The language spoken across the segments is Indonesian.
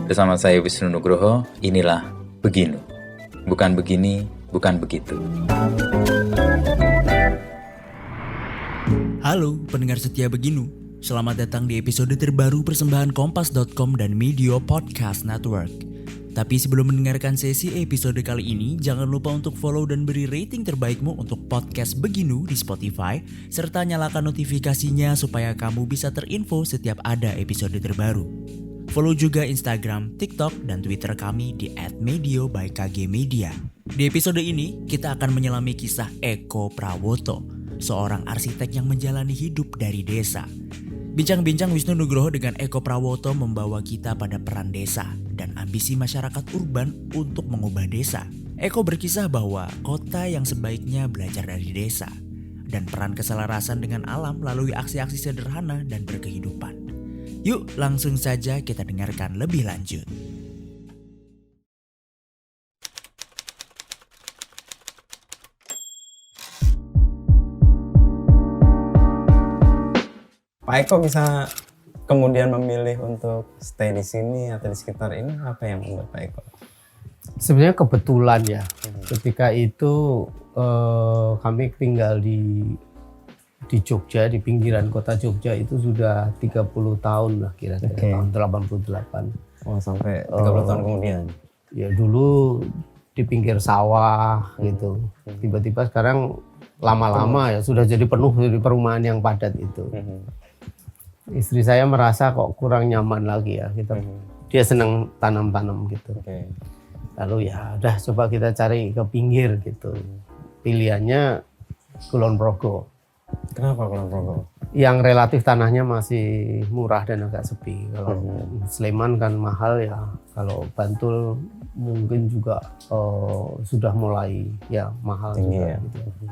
Bersama saya Wisnu Nugroho, inilah Beginu. Bukan begini, bukan begitu. Halo pendengar setia Beginu, selamat datang di episode terbaru persembahan Kompas.com dan Media Podcast Network. Tapi sebelum mendengarkan sesi episode kali ini, jangan lupa untuk follow dan beri rating terbaikmu untuk podcast Beginu di Spotify, serta nyalakan notifikasinya supaya kamu bisa terinfo setiap ada episode terbaru. Follow juga Instagram, TikTok, dan Twitter kami di @medio_by_kg_media. Di episode ini, kita akan menyelami kisah Eko Prawoto, seorang arsitek yang menjalani hidup dari desa. Bincang-bincang Wisnu Nugroho dengan Eko Prawoto membawa kita pada peran desa dan ambisi masyarakat urban untuk mengubah desa. Eko berkisah bahwa kota yang sebaiknya belajar dari desa dan peran keselarasan dengan alam melalui aksi-aksi sederhana dan berkehidupan. Yuk langsung saja kita dengarkan lebih lanjut. Pak Eko bisa kemudian memilih untuk stay di sini atau di sekitar ini, apa yang membuat Pak Eko? Sebenarnya kebetulan ya. Ketika itu kami tinggal di Jogja, di pinggiran kota Jogja itu sudah 30 tahun lah kira-kira, tahun 88. Oh, sampai 30 tahun kemudian? Ya dulu di pinggir sawah gitu. Tiba-tiba sekarang lama-lama ya sudah jadi penuh di perumahan yang padat itu. Istri saya merasa kok kurang nyaman lagi ya. Dia senang tanam-tanam gitu. Lalu ya udah coba kita cari ke pinggir gitu. Pilihannya Kulon Progo. Kenapa Kulon Progo? Yang relatif tanahnya masih murah dan agak sepi. Kalau Sleman kan mahal ya. Kalau Bantul mungkin juga sudah mulai ya mahal juga ya. gitu.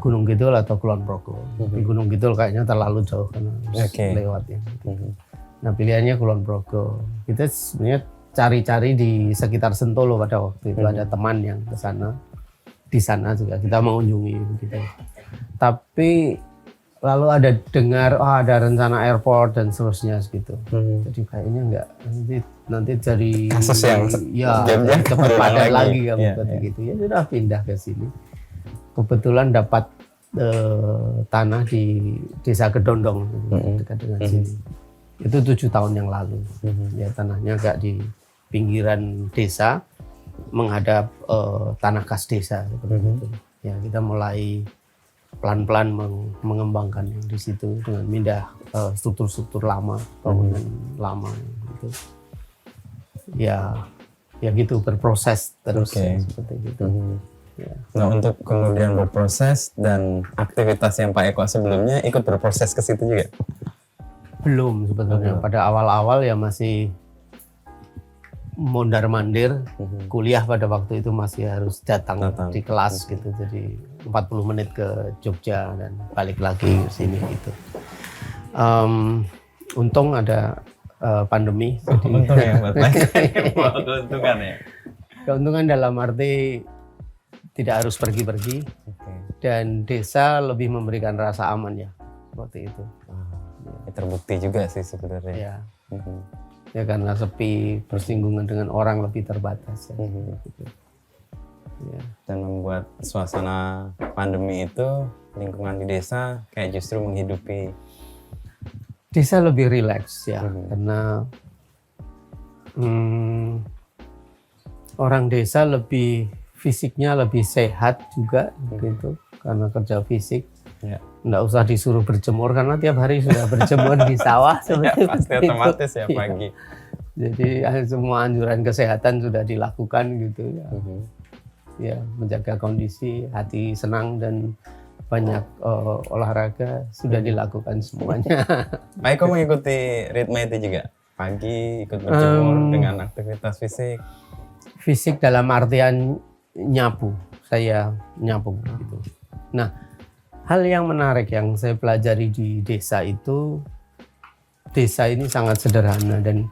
Gunung Kidul atau Kulon Progo. Di Gunung Kidul kayaknya terlalu jauh karena harus lewat ya. Nah pilihannya Kulon Progo. Kita sebenarnya cari-cari di sekitar Sentolo pada waktu itu. Ada teman yang ke sana. Di sana juga kita mengunjungi begitu. Tapi lalu ada dengar ada rencana airport dan seterusnya gitu. Jadi kayaknya enggak nanti jadi kasus yang cepat padat lagi kan gitu. Ya sudah pindah ke sini. Kebetulan dapat tanah di Desa Kedondong dekat dengan sini. Itu 7 tahun yang lalu. Ya tanahnya agak di pinggiran desa menghadap tanah kas desa seperti itu. Ya kita mulai pelan-pelan mengembangkan yang di situ dengan mindah struktur-struktur lama, bangunan lama gitu. Ya gitu berproses terus seperti itu. Ya. Nah untuk kemudian berproses dan aktivitas yang Pak Eko sebelumnya ikut berproses ke situ juga? Belum sebetulnya. Pada awal-awal ya masih mondar-mandir. Kuliah pada waktu itu masih harus datang di kelas gitu. Jadi 40 menit ke Jogja dan balik lagi ke sini gitu. Untung ada pandemi. Untung ya buat keuntungan ya? Keuntungan dalam arti tidak harus pergi-pergi dan desa lebih memberikan rasa aman ya seperti itu. Terbukti juga sih sebenarnya. Ya. Ya karena sepi, bersinggungan dengan orang lebih terbatas. Ya. Ya. Dan membuat suasana pandemi itu lingkungan di desa kayak justru menghidupi. Desa lebih rileks ya karena orang desa lebih fisiknya lebih sehat juga gitu karena kerja fisik. Nggak usah disuruh berjemur karena tiap hari sudah berjemur di sawah seperti pasti otomatis ya pagi. Jadi semua anjuran kesehatan sudah dilakukan gitu ya. Ya menjaga kondisi hati senang dan banyak olahraga sudah dilakukan semuanya. Pak Eko mengikuti ritme itu juga pagi ikut berjemur dengan aktivitas fisik. Fisik dalam artian nyapu, saya nyapu gitu. Nah, hal yang menarik yang saya pelajari di desa itu, desa ini sangat sederhana dan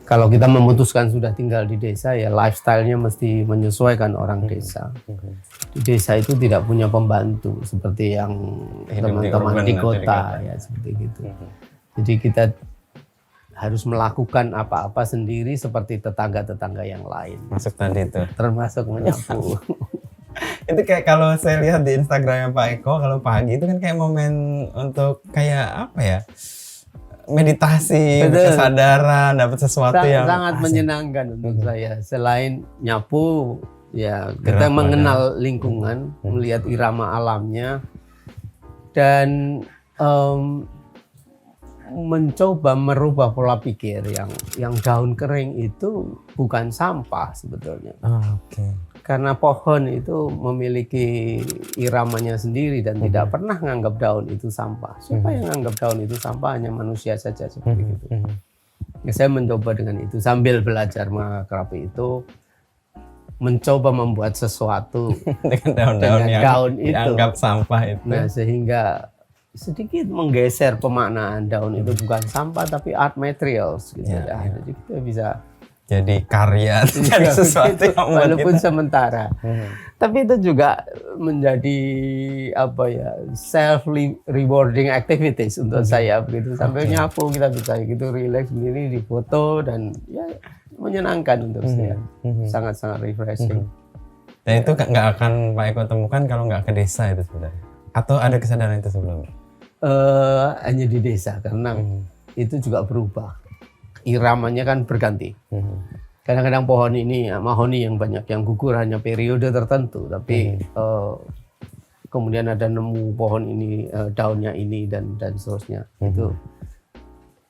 kalau kita memutuskan sudah tinggal di desa ya lifestyle-nya mesti menyesuaikan orang desa. Di desa itu tidak punya pembantu seperti yang teman-teman di kota ya seperti gitu. Jadi kita harus melakukan apa-apa sendiri seperti tetangga-tetangga yang lain. Masuk tadi itu. Termasuk menyapu. Itu kayak kalau saya lihat di Instagramnya Pak Eko, kalau pagi itu kan kayak momen untuk kayak apa ya? Meditasi, Betul. kesadaran, dapat sesuatu yang Sangat asik. menyenangkan untuk saya. Selain nyapu, ya kita Gerak mengenal lingkungan, melihat irama alamnya, dan mencoba merubah pola pikir yang daun kering itu bukan sampah sebetulnya. Oh, oke. Karena pohon itu memiliki iramanya sendiri dan tidak pernah menganggap daun itu sampah. Siapa yang menganggap daun itu sampah? Hanya manusia saja seperti itu. Ya, saya mencoba dengan itu sambil belajar mengakrabi itu, mencoba membuat sesuatu Dengan daun-daun dengan yang daun itu. dianggap sampah itu. Nah, sehingga sedikit menggeser pemaknaan daun itu bukan sampah tapi art materials gitu Ya, ya. Jadi kita bisa Jadi karya, jadi sesuatu gitu, yang membuat walaupun kita. sementara. Tapi itu juga menjadi apa ya, self rewarding activities untuk saya begitu. Sambil nyapu kita bisa gitu relax sendiri, difoto, dan ya menyenangkan untuk saya. Sangat-sangat refreshing. Dan itu nggak akan Pak Eko temukan kalau nggak ke desa itu sebenarnya. Atau ada kesadaran itu sebelumnya? Hanya di desa karena itu juga berubah. Iramanya kan berganti. Kadang-kadang pohon ini, mahoni yang banyak yang gugur hanya periode tertentu, tapi kemudian ada nemu pohon ini daunnya ini dan seterusnya. Itu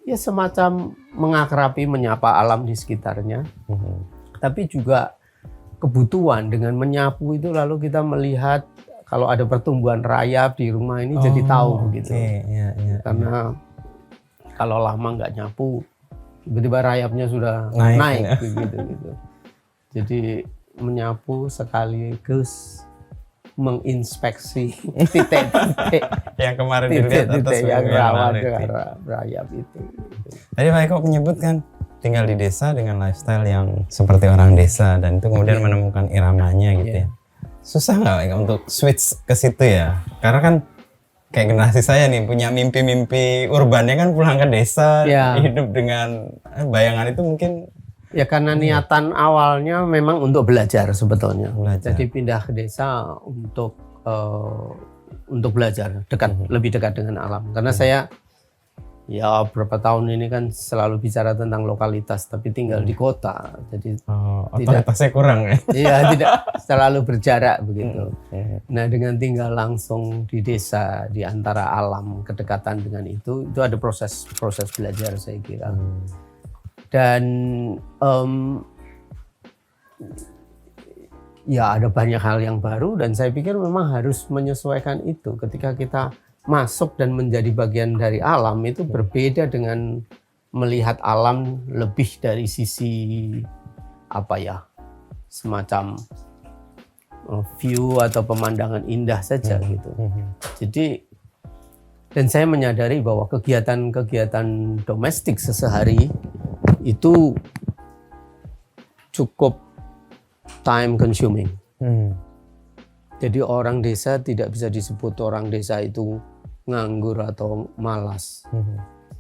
ya semacam mengakrabi, menyapa alam di sekitarnya. Tapi juga kebutuhan dengan menyapu itu, lalu kita melihat kalau ada pertumbuhan rayap di rumah ini jadi tahu begitu. Ya, Karena kalau lama nggak nyapu, tiba-tiba rayapnya sudah Naik, naik ya. gitu. Jadi menyapu sekaligus menginspeksi titik-titik yang kemarin dilihat atas yang minggu rawan lalu itu. dengan rayap itu. Tadi Pak Eko menyebut kan tinggal di desa dengan lifestyle yang seperti orang desa, dan itu kemudian menemukan iramanya gitu ya. Susah nggak Pak Eko untuk switch ke situ ya? Karena kan kayak generasi saya nih punya mimpi-mimpi urbannya kan pulang ke desa, hidup dengan bayangan itu mungkin. Ya karena niatan awalnya memang untuk belajar sebetulnya. Jadi pindah ke desa untuk belajar lebih dekat dengan alam. Karena saya ya berapa tahun ini kan selalu bicara tentang lokalitas, tapi tinggal di kota, jadi otoritasnya kurang ya. Iya, tidak selalu berjarak begitu. Nah, dengan tinggal langsung di desa, di antara alam, kedekatan dengan itu ada proses belajar saya kira. Dan ya ada banyak hal yang baru, dan saya pikir memang harus menyesuaikan itu. Ketika kita masuk dan menjadi bagian dari alam, itu berbeda dengan melihat alam lebih dari sisi apa ya, semacam view atau pemandangan indah saja gitu. Jadi, dan saya menyadari bahwa kegiatan domestik sehari itu cukup time consuming. Jadi orang desa tidak bisa disebut orang desa itu nganggur atau malas.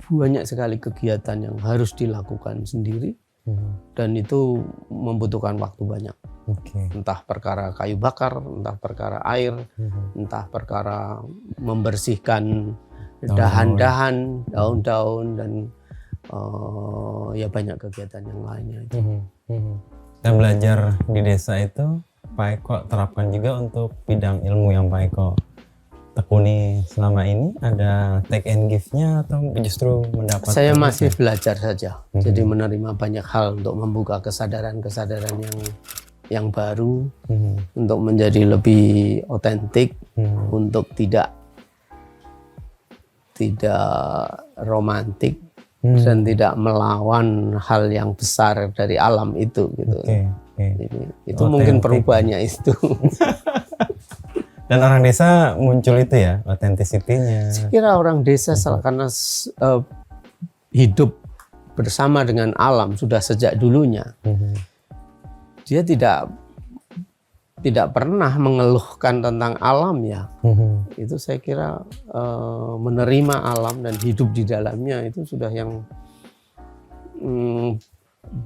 Banyak sekali kegiatan yang harus dilakukan sendiri, dan itu membutuhkan waktu banyak. Entah perkara kayu bakar, entah perkara air, entah perkara membersihkan dahan-dahan, daun-daun, dan ya banyak kegiatan yang lainnya itu. Dan belajar di desa itu Pak Eko terapkan juga untuk bidang ilmu yang Pak Eko tekuni selama ini. Ada take and give-nya atau justru mendapat? Saya masih belajar saja. Jadi menerima banyak hal untuk membuka kesadaran-kesadaran yang baru, untuk menjadi lebih otentik, untuk tidak romantik, dan tidak melawan hal yang besar dari alam itu gitu. Itu mungkin perubahannya itu. Dan orang desa muncul itu ya, authenticity-nya. Saya kira orang desa karena hidup bersama dengan alam sudah sejak dulunya. Dia tidak pernah mengeluhkan tentang alam ya. Itu saya kira menerima alam dan hidup di dalamnya itu sudah yang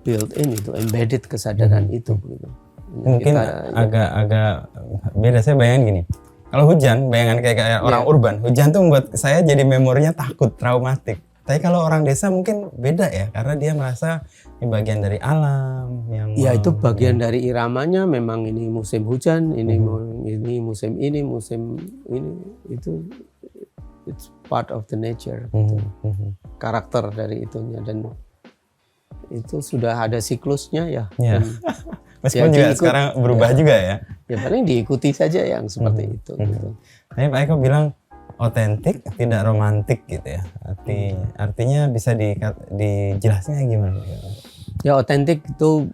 built in itu, embedded kesadaran itu gitu. Mungkin agak beda. Saya bayangin gini, kalau hujan, bayangan kayak orang urban, hujan tuh membuat saya jadi memorinya takut, traumatik. Tapi kalau orang desa mungkin beda ya, karena dia merasa ini bagian dari alam yang ya itu bagian dari iramanya. Memang ini musim hujan, ini musim ini itu it's part of the nature gitu. Karakter dari itunya, dan itu sudah ada siklusnya ya. Meskipun juga sekarang berubah juga ya. Ya paling diikuti saja yang seperti itu gitu. Tapi Pak Eko bilang otentik, tidak romantik gitu ya. Artinya bisa dijelasnya gimana? Ya otentik itu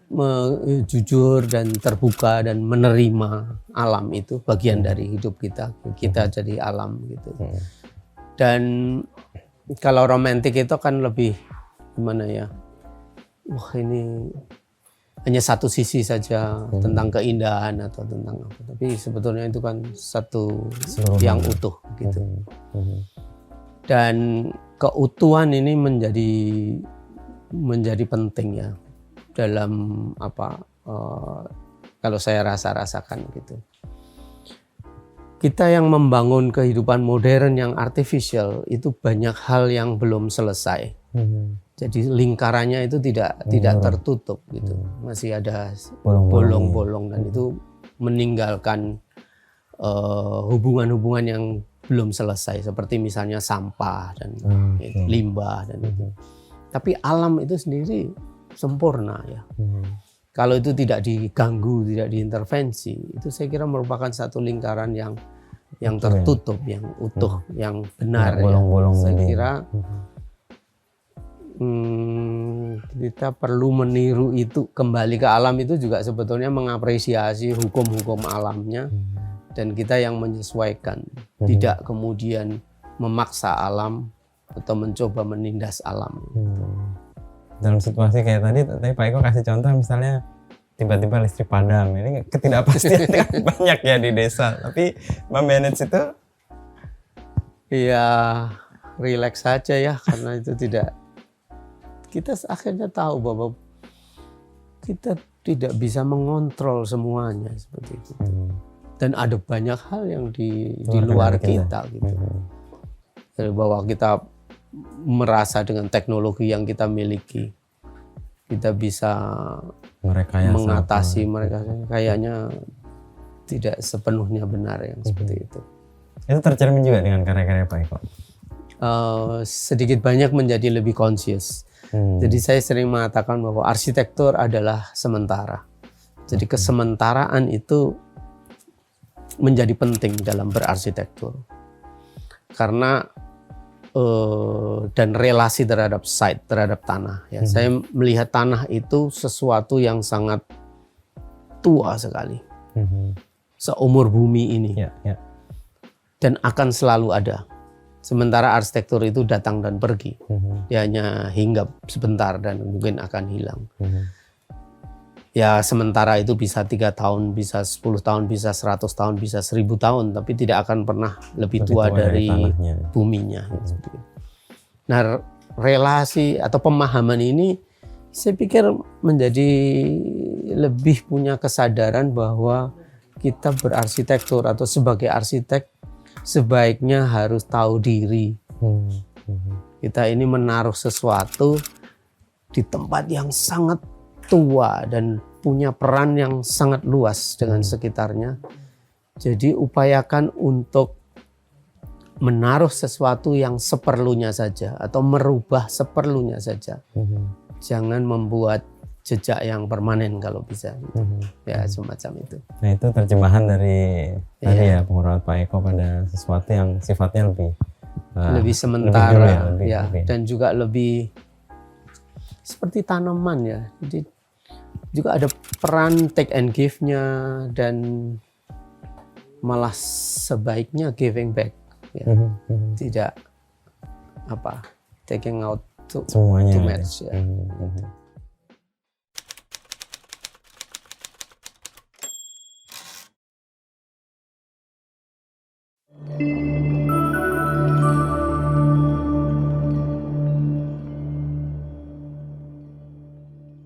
jujur dan terbuka dan menerima alam, itu bagian dari hidup kita. Kita jadi alam gitu. Dan kalau romantik itu kan lebih gimana ya? Wah ini hanya satu sisi saja tentang keindahan atau tentang apa. Tapi sebetulnya itu kan satu yang utuh gitu. Dan keutuhan ini menjadi penting ya dalam apa kalau saya rasakan gitu. Kita yang membangun kehidupan modern yang artificial itu banyak hal yang belum selesai. Jadi lingkarannya itu tidak tertutup gitu. Masih ada bolong-bolong dan itu meninggalkan hubungan-hubungan yang belum selesai, seperti misalnya sampah dan limbah dan itu. Tapi alam itu sendiri sempurna ya. Kalau itu tidak diganggu, tidak diintervensi, itu saya kira merupakan satu lingkaran yang tertutup, yang utuh, yang benar ya. Saya kira kita perlu meniru itu, kembali ke alam itu juga sebetulnya mengapresiasi hukum-hukum alamnya, dan kita yang menyesuaikan, tidak kemudian memaksa alam atau mencoba menindas alam. Dalam situasi kayak tadi Pak Eko kasih contoh misalnya tiba-tiba listrik padam, ini ketidakpastian banyak ya di desa, tapi memanage itu ya relax saja ya, karena itu kita akhirnya tahu bahwa kita tidak bisa mengontrol semuanya seperti itu. Dan ada banyak hal yang di luar kita gitu. Bahwa kita merasa dengan teknologi yang kita miliki kita bisa mengatasi mereka, kayaknya tidak sepenuhnya benar yang seperti itu. Itu tercermin juga dengan karya-karya Pak Eko? Sedikit banyak menjadi lebih conscious. Jadi saya sering mengatakan bahwa arsitektur adalah sementara. Jadi kesementaraan itu menjadi penting dalam berarsitektur. Karena dan relasi terhadap site, terhadap tanah. Ya, saya melihat tanah itu sesuatu yang sangat tua sekali, seumur bumi ini, dan akan selalu ada. Sementara arsitektur itu datang dan pergi, dia hanya hinggap sebentar dan mungkin akan hilang. Ya sementara itu bisa 3 tahun, bisa 10 tahun, bisa 100 tahun, bisa 1000 tahun, tapi tidak akan pernah lebih tua dari buminya. Nah relasi atau pemahaman ini saya pikir menjadi lebih punya kesadaran bahwa kita berarsitektur atau sebagai arsitek sebaiknya harus tahu diri. Kita ini menaruh sesuatu di tempat yang sangat tua dan punya peran yang sangat luas dengan sekitarnya. Jadi upayakan untuk menaruh sesuatu yang seperlunya saja atau merubah seperlunya saja. Jangan membuat jejak yang permanen kalau bisa. Ya semacam itu. Nah itu terjemahan dari tadi ya pengurangan Pak Eko pada sesuatu yang sifatnya lebih sementara, lebih. Dan juga lebih seperti tanaman ya. Jadi juga ada peran take and give-nya, dan malah sebaiknya giving back ya. Tidak taking out too much ya.